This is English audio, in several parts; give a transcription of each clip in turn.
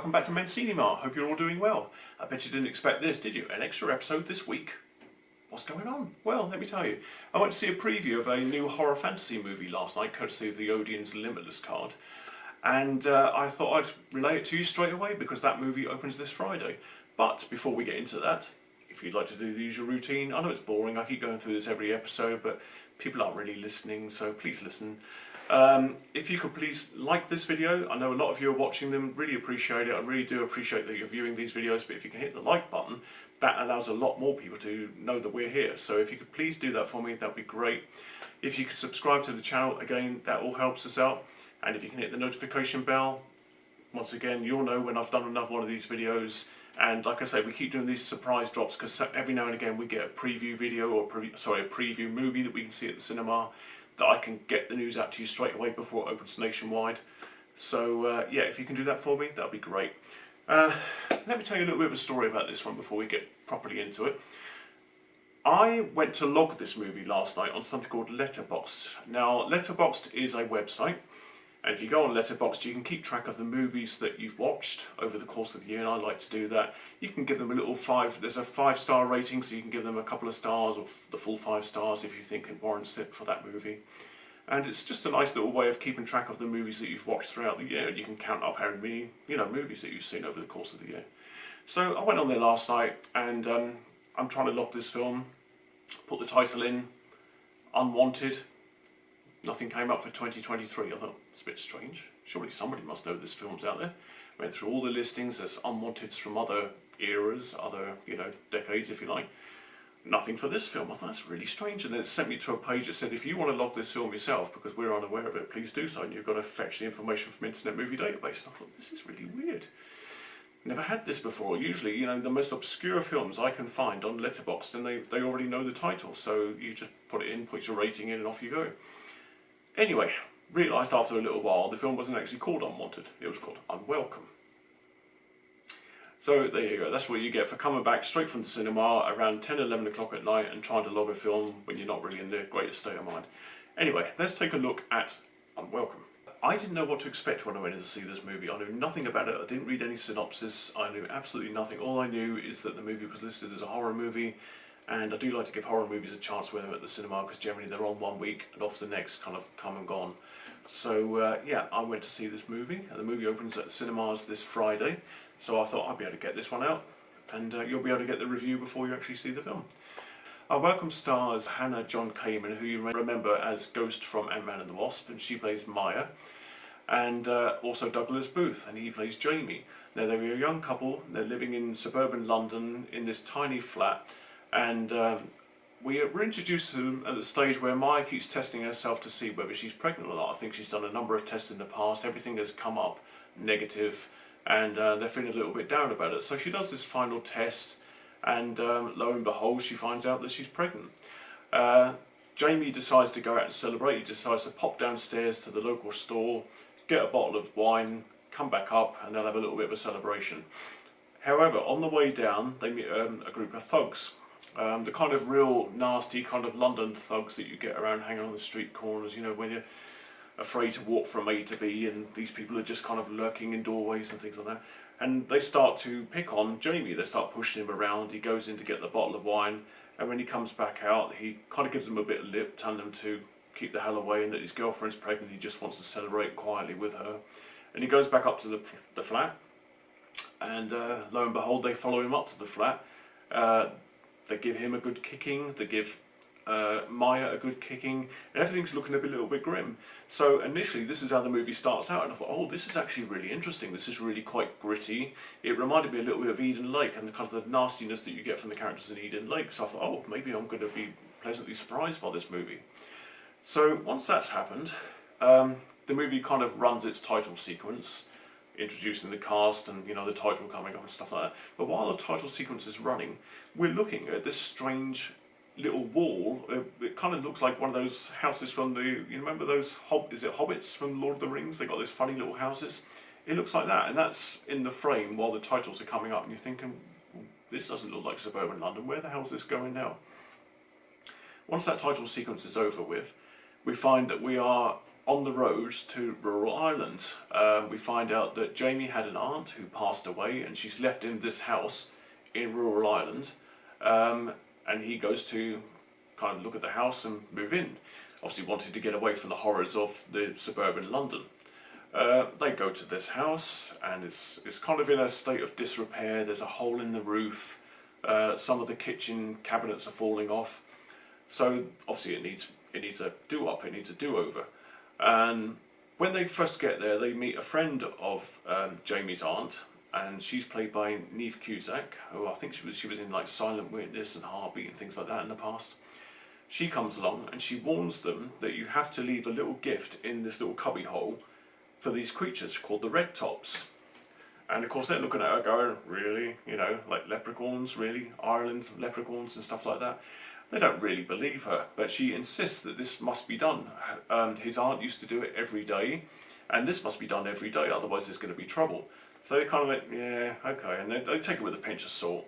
welcome back to MANCINIMA. Hope you're all doing well. I bet you didn't expect this, did you? An extra episode this week. What's going on? Well, let me tell you. I went to see a preview of a new horror fantasy movie last night, courtesy of the Odeon's Limitless card. And I thought I'd relay it to you straight away because that movie opens this Friday. But before we get into that, if you'd like to do the usual routine, I know it's boring, I keep going through this every episode, but people aren't really listening, so please listen. If you could please like this video, I know a lot of you are watching them, really appreciate it, I really do appreciate that you're viewing these videos, but if you can hit the like button, that allows a lot more people to know that we're here, so if you could please do that for me, that'd be great. If you could subscribe to the channel, again, that all helps us out, and if you can hit the notification bell, once again, you'll know when I've done another one of these videos. And like I say, we keep doing these surprise drops because every now and again we get a preview video or a preview movie that we can see at the cinema that I can get the news out to you straight away before it opens nationwide. So yeah, if you can do that for me, that'd be great. Let me tell you a little bit of a story about this one before we get properly into it. I went to log this movie last night on something called Letterboxd. Now, Letterboxd is a website. And if you go on Letterboxd, you can keep track of the movies that you've watched over the course of the year, and I like to do that. You can give them a little there's a 5-star rating, so you can give them a couple of stars, or the full 5 stars if you think it warrants it for that movie. And it's just a nice little way of keeping track of the movies that you've watched throughout the year, and you can count up how many, movies that you've seen over the course of the year. So I went on there last night, and I'm trying to log this film, put the title in, Unwanted. Nothing came up for 2023. I thought, it's a bit strange. Surely somebody must know this film's out there. Went through all the listings, there's unwanteds from other eras, other, decades if you like. Nothing for this film. I thought, that's really strange. And then it sent me to a page that said, if you want to log this film yourself, because we're unaware of it, please do so. And you've got to fetch the information from Internet Movie Database. And I thought, this is really weird. Never had this before. Usually, the most obscure films I can find on Letterboxd, and they already know the title. So you just put it in, put your rating in, and off you go. Anyway, realised after a little while the film wasn't actually called Unwanted, it was called Unwelcome. So there you go, that's what you get for coming back straight from the cinema around 10, 11 o'clock at night and trying to log a film when you're not really in the greatest state of mind. Anyway, let's take a look at Unwelcome. I didn't know what to expect when I went in to see this movie. I knew nothing about it, I didn't read any synopsis, I knew absolutely nothing. All I knew is that the movie was listed as a horror movie. And I do like to give horror movies a chance when they're at the cinema because generally they're on one week and off the next, kind of come and gone. So yeah, I went to see this movie, and the movie opens at the cinemas this Friday. So I thought I'd be able to get this one out, and you'll be able to get the review before you actually see the film. Unwelcome stars Hannah John Kamen, who you remember as Ghost from Ant-Man and the Wasp, and she plays Maya. And also Douglas Booth, and he plays Jamie. Now they're a young couple, they're living in suburban London in this tiny flat. And we're introduced to them at the stage where Maya keeps testing herself to see whether she's pregnant or not. I think she's done a number of tests in the past, everything has come up negative, and they're feeling a little bit down about it. So she does this final test, and lo and behold, she finds out that she's pregnant. Jamie decides to go out and celebrate. He decides to pop downstairs to the local store, get a bottle of wine, come back up, and they'll have a little bit of a celebration. However, on the way down, they meet a group of thugs. The kind of real nasty kind of London thugs that you get around hanging on the street corners, when you're afraid to walk from A to B, and these people are just kind of lurking in doorways and things like that. And they start to pick on Jamie, they start pushing him around, he goes in to get the bottle of wine, and when he comes back out, he kind of gives them a bit of lip, telling them to keep the hell away and that his girlfriend's pregnant, he just wants to celebrate quietly with her. And he goes back up to the flat, and lo and behold, they follow him up to the flat. They give him a good kicking, they give Maya a good kicking, and everything's looking a little bit grim. So initially this is how the movie starts out, and I thought, oh, this is actually really interesting, this is really quite gritty. It reminded me a little bit of Eden Lake and the kind of the nastiness that you get from the characters in Eden Lake, so I thought, oh, maybe I'm going to be pleasantly surprised by this movie. So once that's happened, the movie kind of runs its title sequence, introducing the cast and the title coming up and stuff like that. But while the title sequence is running, we're looking at this strange little wall. It kind of looks like one of those houses from you remember those hobbits from Lord of the Rings? They got those funny little houses. It looks like that, and that's in the frame while the titles are coming up, and you're thinking, this doesn't look like suburban London. Where the hell's this going now? Once that title sequence is over with, we find that we are on the road to rural Ireland. We find out that Jamie had an aunt who passed away, and she's left in this house in rural Ireland, and he goes to kind of look at the house and move in, obviously wanting to get away from the horrors of the suburban London. They go to this house, and it's kind of in a state of disrepair. There's a hole in the roof, some of the kitchen cabinets are falling off, so obviously it needs a do-up, it needs a do-over. And when they first get there, they meet a friend of Jamie's aunt, and she's played by Niamh Cusack, who I think she was in like Silent Witness and Heartbeat and things like that in the past. She comes along and she warns them that you have to leave a little gift in this little cubby hole for these creatures called the red tops. And of course they're looking at her going, really? You know, like leprechauns, really? Ireland, leprechauns and stuff like that. They don't really believe her, but she insists that this must be done. His aunt used to do it every day, and this must be done every day, otherwise there's going to be trouble. So they kind of like, yeah, okay, and they take it with a pinch of salt.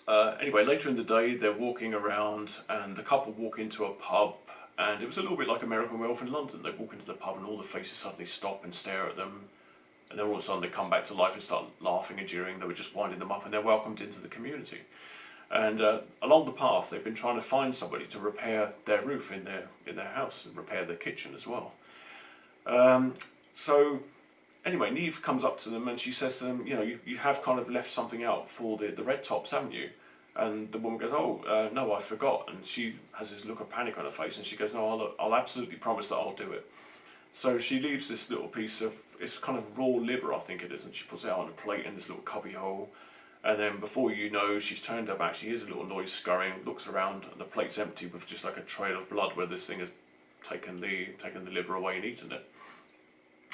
Anyway, later in the day, they're walking around, and the couple walk into a pub, and it was a little bit like American Werewolf in London. They walk into the pub, and all the faces suddenly stop and stare at them, and then all of a sudden they come back to life and start laughing and jeering. They were just winding them up, and they're welcomed into the community. And along the path, they've been trying to find somebody to repair their roof in their house and repair their kitchen as well. So anyway, Niamh comes up to them and she says to them, you know, you have kind of left something out for the red tops, haven't you? And the woman goes, oh, no, I forgot. And she has this look of panic on her face, and she goes, no, I'll absolutely promise that I'll do it. So she leaves this little piece of, it's kind of raw liver, I think it is, and she puts it out on a plate in this little cubby hole. And then before you know, she's turned her back, she hears a little noise scurrying, looks around, and the plate's empty with just like a trail of blood where this thing has taken the liver away and eaten it.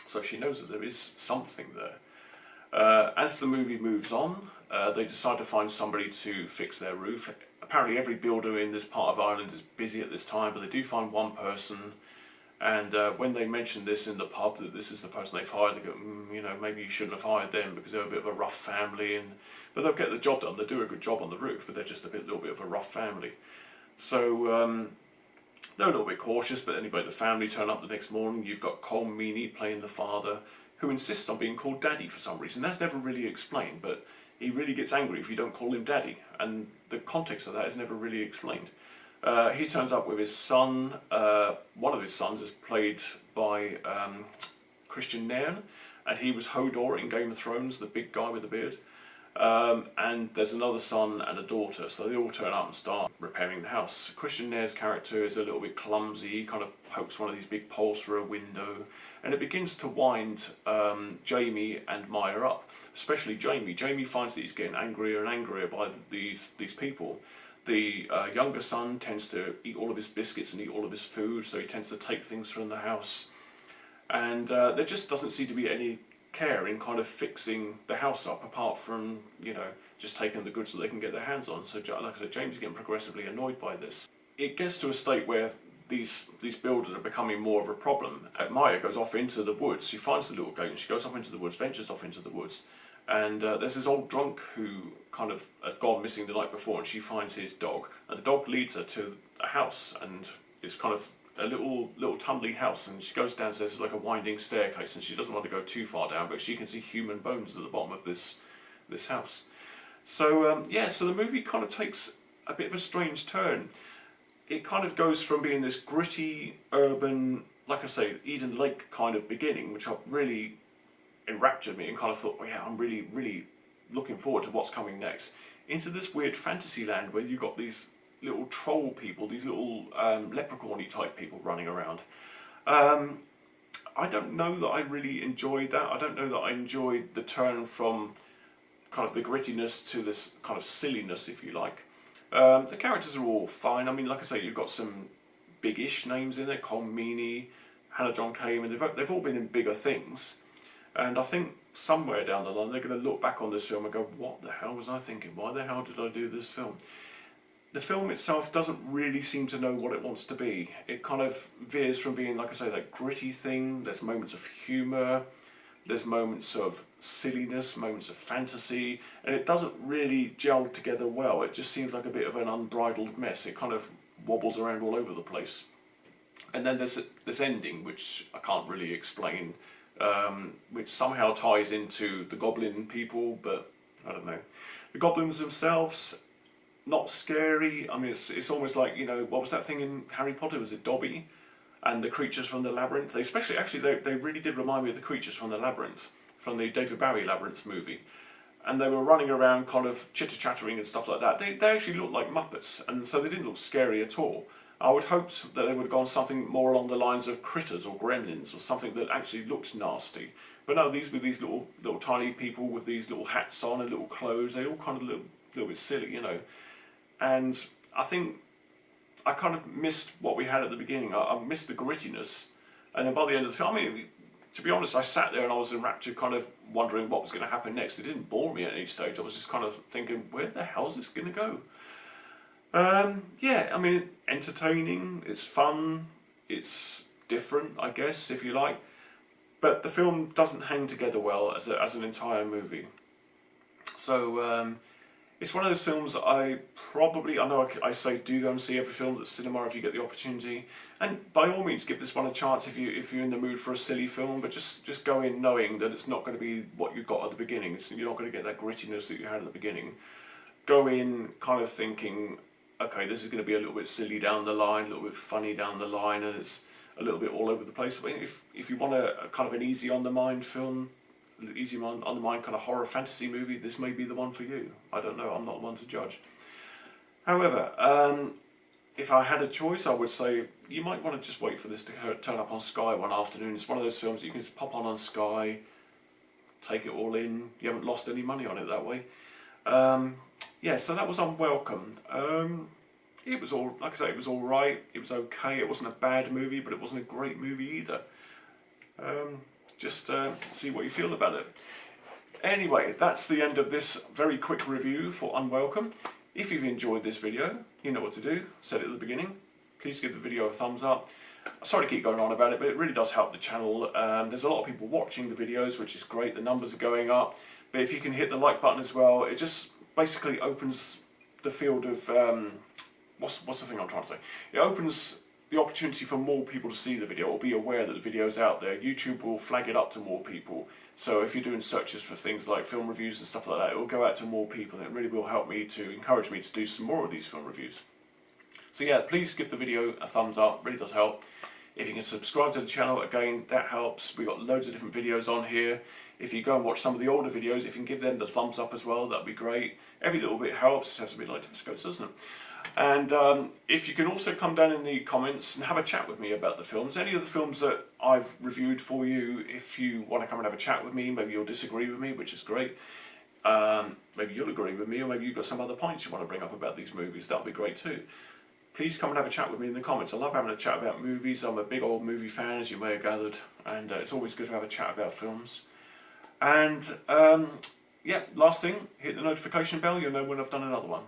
So she knows that there is something there. As the movie moves on, they decide to find somebody to fix their roof. Apparently every builder in this part of Ireland is busy at this time, but they do find one person. And when they mention this in the pub, that this is the person they've hired, they go, you know, maybe you shouldn't have hired them because they're a bit of a rough family. But they'll get the job done. They do a good job on the roof, but they're just a little bit of a rough family. So they're a little bit cautious, but anyway, the family turn up the next morning. You've got Colm Meaney playing the father, who insists on being called Daddy for some reason. That's never really explained, but he really gets angry if you don't call him Daddy, and the context of that is never really explained. He turns up with his son. One of his sons is played by Christian Nairn, and he was Hodor in Game of Thrones, the big guy with the beard. And there's another son and a daughter, so they all turn up and start repairing the house. Christian Nairn's character is a little bit clumsy. He kind of pokes one of these big poles through a window, and it begins to wind Jamie and Maya up, especially Jamie. Jamie finds that he's getting angrier and angrier by these people. The younger son tends to eat all of his biscuits and eat all of his food, so he tends to take things from the house. And there just doesn't seem to be any care in kind of fixing the house up, apart from, you know, just taking the goods that they can get their hands on. So like I said, James is getting progressively annoyed by this. It gets to a state where these builders are becoming more of a problem. Maya goes off into the woods. She finds the little gate and she goes off into the woods, ventures off into the woods. And there's this old drunk who kind of had gone missing the night before, and she finds his dog. And the dog leads her to a house, and it's kind of a little tumbly house, and she goes downstairs. It's like a winding staircase, and she doesn't want to go too far down, but she can see human bones at the bottom of this house. So yeah, so the movie kind of takes a bit of a strange turn. It kind of goes from being this gritty, urban, like I say, Eden Lake kind of beginning, which really enraptured me and kind of thought, oh yeah, I'm really, really looking forward to what's coming next, into this weird fantasy land where you've got these little troll people, these little leprechaun-y type people running around. I don't know that I really enjoyed that. I don't know that I enjoyed the turn from kind of the grittiness to this kind of silliness, if you like. The characters are all fine. I mean, like I say, you've got some big-ish names in there, Colm Meaney, Hannah John Kamen, they've all been in bigger things. And I think somewhere down the line they're going to look back on this film and go, what the hell was I thinking? Why the hell did I do this film? The film itself doesn't really seem to know what it wants to be. It kind of veers from being, like I say, that gritty thing. There's moments of humour, there's moments of silliness, moments of fantasy, and it doesn't really gel together well. It just seems like a bit of an unbridled mess. It kind of wobbles around all over the place. And then there's this ending, which I can't really explain, which somehow ties into the goblin people, but I don't know. The goblins themselves, not scary. I mean, it's almost like, you know, what was that thing in Harry Potter? Was it Dobby? And the creatures from the labyrinth? They really did remind me of the creatures from the labyrinth, from the David Bowie Labyrinth movie. And they were running around kind of chitter-chattering and stuff like that. They actually looked like Muppets, and so they didn't look scary at all. I would hope that they would have gone something more along the lines of Critters or Gremlins or something that actually looked nasty. But no, these were these little tiny people with these little hats on and little clothes. They all kind of look a little bit silly, you know. And I think I kind of missed what we had at the beginning. I missed the grittiness. And then by the end of the film, I mean, to be honest, I sat there and I was enraptured, kind of wondering what was going to happen next. It didn't bore me at any stage. I was just kind of thinking, where the hell is this going to go? Yeah, I mean, entertaining, it's fun, it's different, I guess, if you like. But the film doesn't hang together well as an entire movie. So, it's one of those films that I know I say do go and see every film at cinema if you get the opportunity. And by all means give this one a chance if you're in the mood for a silly film, but just go in knowing that it's not going to be what you got at the beginning. You're not going to get that grittiness that you had at the beginning. Go in kind of thinking, okay, this is going to be a little bit silly down the line, a little bit funny down the line, and it's a little bit all over the place. I mean, if you want a kind of an easy on the mind film, easy on the mind kind of horror fantasy movie, this may be the one for you. I don't know, I'm not the one to judge. However, if I had a choice, I would say you might want to just wait for this to turn up on Sky one afternoon. It's one of those films that you can just pop on Sky, take it all in. You haven't lost any money on it that way. Yeah, so that was Unwelcome. It was like I say, it was all right. It was okay. It wasn't a bad movie, but it wasn't a great movie either. Just see what you feel about it. Anyway, that's the end of this very quick review for Unwelcome. If you've enjoyed this video, you know what to do. Said it at the beginning. Please give the video a thumbs up. Sorry to keep going on about it, but it really does help the channel. There's a lot of people watching the videos, which is great. The numbers are going up. But if you can hit the like button as well, it just basically opens the field of... what's the thing I'm trying to say? It opens the opportunity for more people to see the video or be aware that the video is out there. YouTube will flag it up to more people. So if you're doing searches for things like film reviews and stuff like that, it will go out to more people, and it really will help me to encourage me to do some more of these film reviews. So yeah, please give the video a thumbs up, really does help. If you can subscribe to the channel, again, that helps. We've got loads of different videos on here. If you go and watch some of the older videos, if you can give them the thumbs up as well, that'd be great. Every little bit helps. It sounds a bit like telescopes, doesn't it? And if you can also come down in the comments and have a chat with me about the films, any of the films that I've reviewed for you, if you want to come and have a chat with me, maybe you'll disagree with me, which is great. Maybe you'll agree with me, or maybe you've got some other points you want to bring up about these movies, that'll be great too. Please come and have a chat with me in the comments. I love having a chat about movies. I'm a big old movie fan, as you may have gathered, and it's always good to have a chat about films. And yeah, last thing, hit the notification bell, you'll know when I've done another one.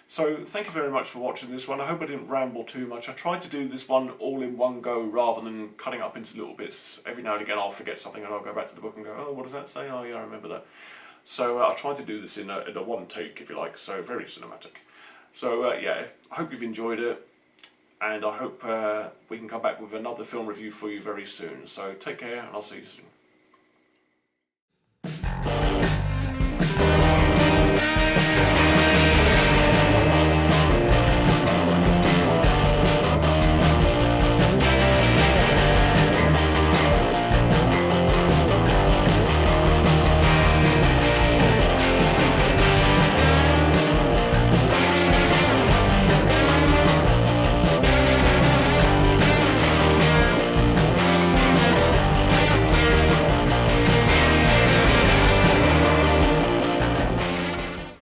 So thank you very much for watching this one. I hope I didn't ramble too much. I tried to do this one all in one go rather than cutting up into little bits. Every now and again I'll forget something and I'll go back to the book and go, oh, what does that say? Oh yeah, I remember that. So I tried to do this in a one take, if you like, so very cinematic. So yeah, I hope you've enjoyed it, and I hope we can come back with another film review for you very soon. So take care, and I'll see you soon.